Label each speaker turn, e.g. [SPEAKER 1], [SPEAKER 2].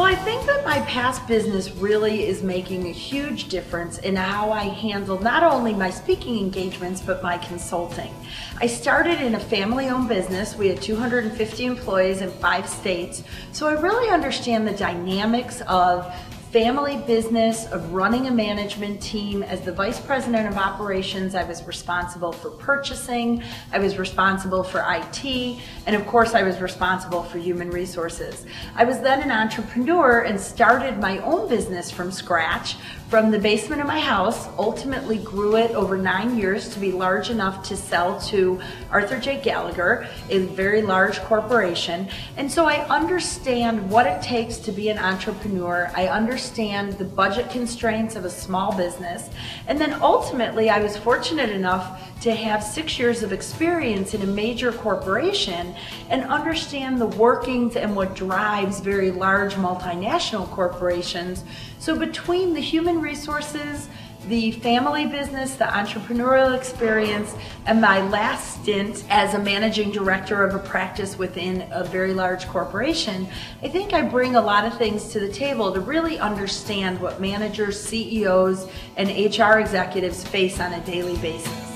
[SPEAKER 1] I think that my past business really is making a huge difference in how I handle not only my speaking engagements, but my consulting. I started in a family-owned business. We had 250 employees in 5 states, so I really understand the dynamics of family business, of running a management team. As the vice president of operations, I was responsible for purchasing, I was responsible for IT, and of course I was responsible for human resources. I was then an entrepreneur and started my own business from scratch, from the basement of my house, ultimately grew it over 9 years to be large enough to sell to Arthur J. Gallagher, a very large corporation. And so I understand what it takes to be an entrepreneur. I understand the budget constraints of a small business. And then ultimately, I was fortunate enough to have 6 years of experience in a major corporation and understand the workings and what drives very large multinational corporations. So between the human resources, the family business, the entrepreneurial experience, and my last stint as a managing director of a practice within a very large corporation, I think I bring a lot of things to the table to really understand what managers, CEOs, and HR executives face on a daily basis.